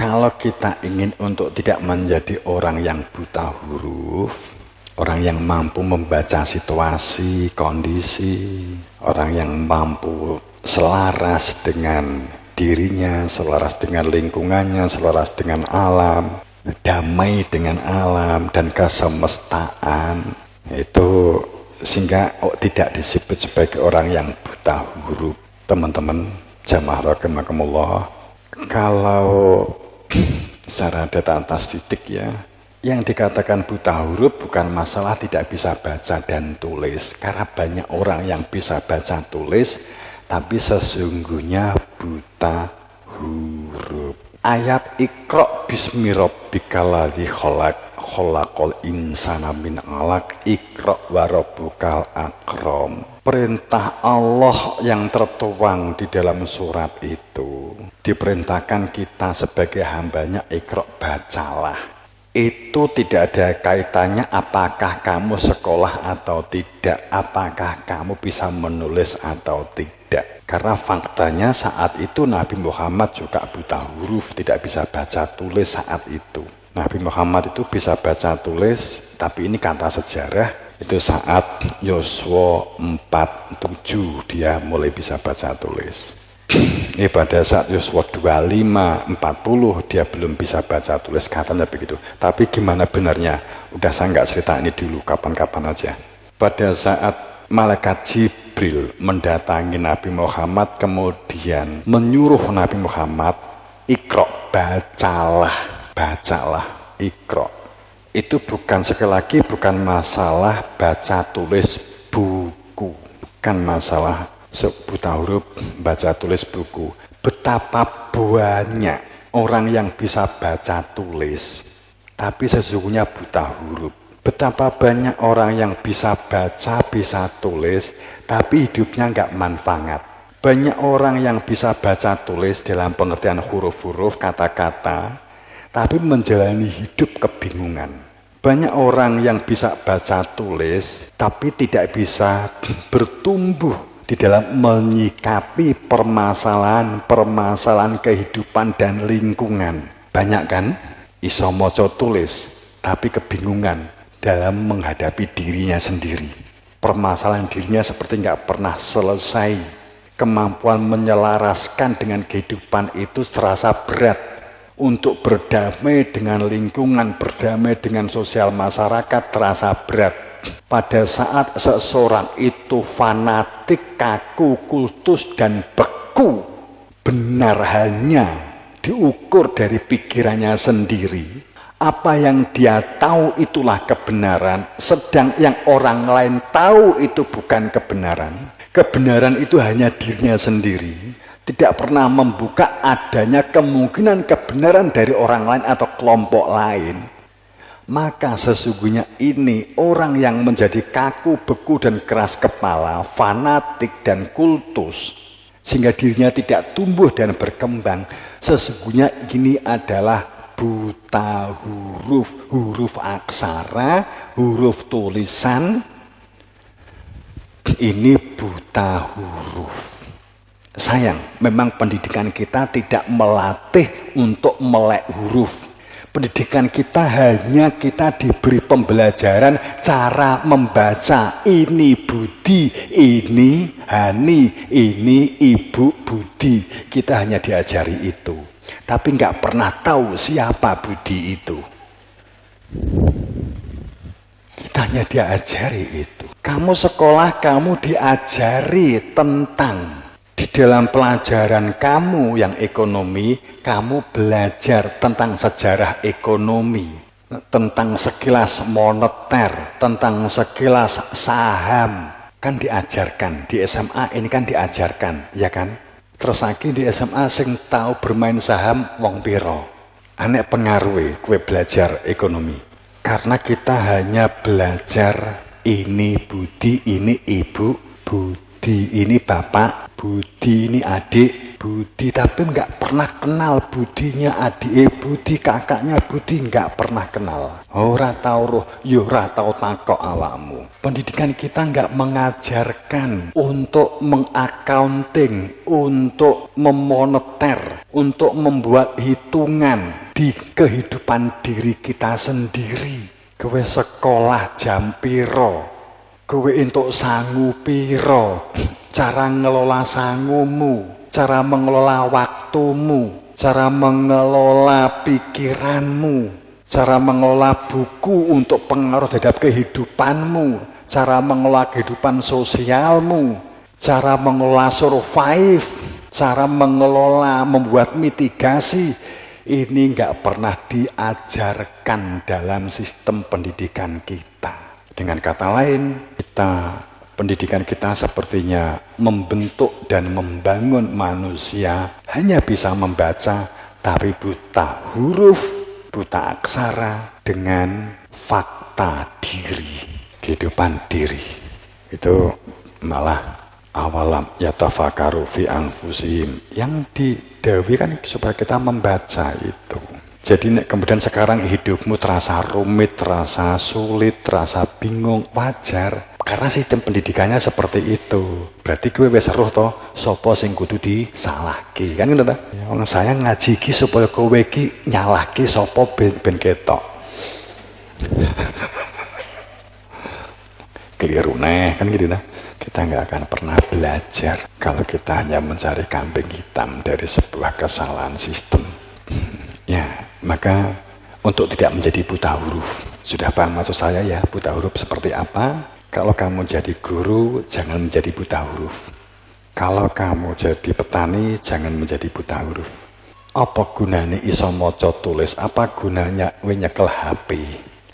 Kalau kita ingin untuk tidak menjadi orang yang buta huruf, orang yang mampu membaca situasi, kondisi, orang yang mampu selaras dengan dirinya, selaras dengan lingkungannya, selaras dengan alam, damai dengan alam dan kesemestaan, itu sehingga tidak disebut sebagai orang yang buta huruf. Teman-teman jamaah rahimakumullah, kalau secara data statistik ya, yang dikatakan buta huruf bukan masalah tidak bisa baca dan tulis, karena banyak orang yang bisa baca tulis tapi sesungguhnya buta huruf. Ayat Iqra bismi rabbikal ladzi khalaq khalaqal insana min 'alaq Iqra wa rabbukal akram. Perintah Allah yang tertuang di dalam surat itu diperintahkan kita sebagai hambanya, Iqra, bacalah. Itu tidak ada kaitannya apakah kamu sekolah atau tidak, apakah kamu bisa menulis atau tidak. Karena faktanya saat itu Nabi Muhammad juga buta huruf, tidak bisa baca tulis saat itu. Nabi Muhammad itu bisa baca tulis, tapi ini kata sejarah, itu saat Yosua 47 dia mulai bisa baca tulis. Ini pada saat Yosua 25, 40 dia belum bisa baca tulis, katanya begitu. Tapi gimana benarnya? Udah saya nggak cerita ini dulu, kapan-kapan aja. Pada saat malaikat Jibril mendatangi Nabi Muhammad, kemudian menyuruh Nabi Muhammad, Iqra, bacalah, Iqra. Itu bukan, sekali lagi, bukan masalah baca tulis buku, bukan masalah buta huruf baca tulis buku. Betapa banyak orang yang bisa baca tulis tapi sesungguhnya buta huruf. Betapa banyak orang yang bisa baca, bisa tulis tapi hidupnya nggak manfaat. Banyak orang yang bisa baca tulis dalam pengertian huruf-huruf, kata-kata, tapi menjalani hidup kebingungan. Banyak orang yang bisa baca tulis tapi tidak bisa bertumbuh di dalam menyikapi permasalahan kehidupan dan lingkungan. Banyak kan? Iso maca tulis tapi kebingungan dalam menghadapi dirinya sendiri. Permasalahan dirinya seperti nggak pernah selesai. Kemampuan menyelaraskan dengan kehidupan itu terasa berat. Untuk berdamai dengan lingkungan, berdamai dengan sosial masyarakat terasa berat. Pada saat seseorang itu fanatik, kaku, kultus, dan beku, benar hanya diukur dari pikirannya sendiri. Apa yang dia tahu itulah kebenaran, sedang yang orang lain tahu itu bukan kebenaran. Kebenaran itu hanya dirinya sendiri. Tidak pernah membuka adanya kemungkinan kebenaran dari orang lain atau kelompok lain. Maka sesungguhnya ini orang yang menjadi kaku, beku, dan keras kepala, fanatik dan kultus, sehingga dirinya tidak tumbuh dan berkembang. Sesungguhnya ini adalah buta huruf, huruf aksara, huruf tulisan. Ini buta huruf. Sayang, memang pendidikan kita tidak melatih untuk melek huruf. Pendidikan kita hanya kita diberi pembelajaran cara membaca. Ini Budi, ini Hani, ini Ibu Budi. Kita hanya diajari itu. Tapi nggak pernah tahu siapa Budi itu. Kita hanya diajari itu. Kamu sekolah, kamu diajari tentang, di dalam pelajaran kamu yang ekonomi, kamu belajar tentang sejarah ekonomi, tentang sekilas moneter, tentang sekilas saham. Kan diajarkan, di SMA ini kan diajarkan, ya kan? Terus lagi di SMA sing tahu bermain saham wong piro. Anek pengaruhi kue belajar ekonomi. Karena kita hanya belajar ini Budi, ini Ibu Budi. Budi ini bapak, Budi ini adik, Budi tapi nggak pernah kenal budinya adik, Budi kakaknya Budi nggak pernah kenal. Ora tau roh, yo ora tau takok awakmu. Pendidikan kita nggak mengajarkan untuk mengaccounting, untuk memoneter, untuk membuat hitungan di kehidupan diri kita sendiri. Kowe sekolah jam piro, kowe entuk sangu piro, cara ngelola sangumu, cara mengelola waktumu, cara mengelola pikiranmu, cara mengelola buku untuk pengaruh terhadap kehidupanmu, cara mengelola kehidupan sosialmu, cara mengelola survive, cara mengelola membuat mitigasi. Ini nggak pernah diajarkan dalam sistem pendidikan kita. Dengan kata lain, pendidikan kita sepertinya membentuk dan membangun manusia hanya bisa membaca, tapi buta huruf, buta aksara dengan fakta diri, kehidupan diri. Itu malah awalam yatafakaru fi anfusihim, yang didawi kan supaya kita membaca itu. Jadi kemudian sekarang hidupmu terasa rumit, terasa sulit, terasa bingung, wajar karena sistem pendidikannya seperti itu. Berarti kowe wis roh to sapa sing kudu disalahke, kan ngono ta? Wong saya ngaji iki supaya kowe iki nyalahke sapa ben ketok. Keliru neh kan gitu ta. Kita nggak akan pernah belajar kalau kita hanya mencari kambing hitam dari sebuah kesalahan sistem. Ya, maka untuk tidak menjadi buta huruf, sudah paham maksud saya ya, buta huruf seperti apa? Kalau kamu jadi guru, jangan menjadi buta huruf. Kalau kamu jadi petani, jangan menjadi buta huruf. Apa gunanya iso maca tulis? Apa gunanya nyekel HP?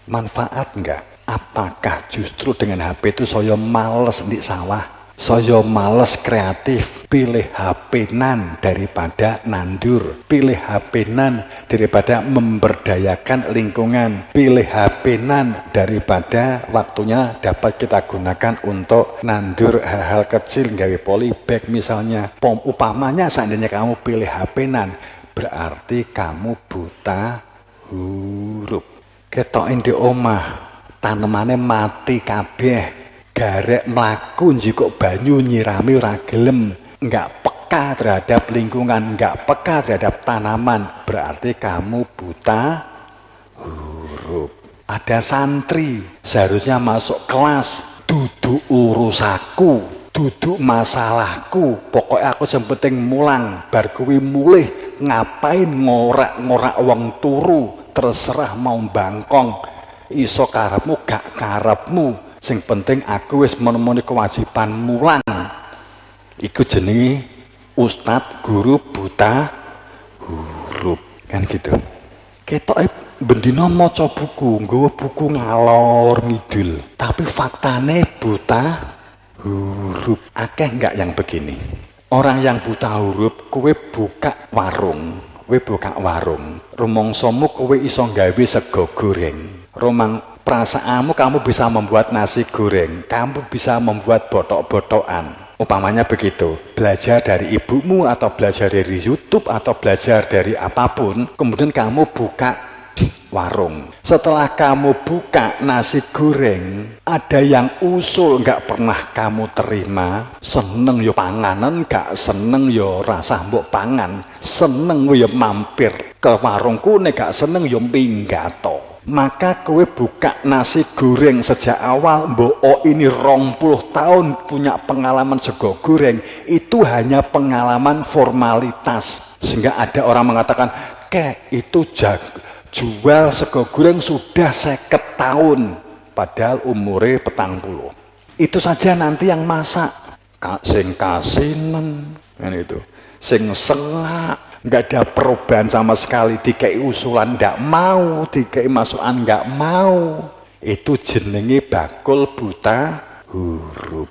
Manfaat enggak? Apakah justru dengan HP itu saya males di sawah, saya males kreatif, pilih HP-nan daripada nandur, pilih HP-nan daripada memberdayakan lingkungan, pilih HP-nan daripada waktunya dapat kita gunakan untuk nandur hal-hal kecil, gawe polybag misalnya. Upamanya seandainya kamu pilih HP-nan, berarti kamu buta huruf. Ketokin di omah, tanemane mati kabeh, garek mlaku njikuk banyu nyirami ora gelem, enggak peka terhadap lingkungan, enggak peka terhadap tanaman, berarti kamu buta huruf. Ada santri seharusnya masuk kelas, duduk urusaku, duduk masalahku, pokoknya aku yang penting mulang, bar kuwi mulih ngapain ngorak-ngorak wong turu, terserah mau bangkong. Iso karepmu gak karepmu, sing penting aku wis menemoni kewajiban mulang. Iku jenenge ustad guru buta huruf, kan gitu. Ketoke bendina maca buku, nggawa buku ngalor ngidul, tapi faktane buta huruf. Akeh enggak yang begini? Orang yang buta huruf, kowe buka warung, rumangsamu kowe iso gawe sego goreng. Romang perasaanmu kamu bisa membuat nasi goreng, kamu bisa membuat botok-botokan. Umpamanya begitu, belajar dari ibumu atau belajar dari YouTube atau belajar dari apapun, kemudian kamu buka warung. Setelah kamu buka nasi goreng, ada yang usul nggak pernah kamu terima, seneng yo panganan, nggak seneng yo rasa mbok pangan, seneng yo mampir ke warungku, nek gak seneng yo minggato. Maka kowe buka nasi goreng sejak awal, mbok ini 20 tahun punya pengalaman sego goreng, itu hanya pengalaman formalitas. Sehingga ada orang mengatakan, itu jual sego goreng sudah 50 tahun, padahal umure 40. Itu saja nanti yang masak, sing kasinen, kan itu, sing sengak. Nggak ada perubahan sama sekali, dikei usulan nggak mau, dikei masukan nggak mau. Itu jenenge bakul buta huruf.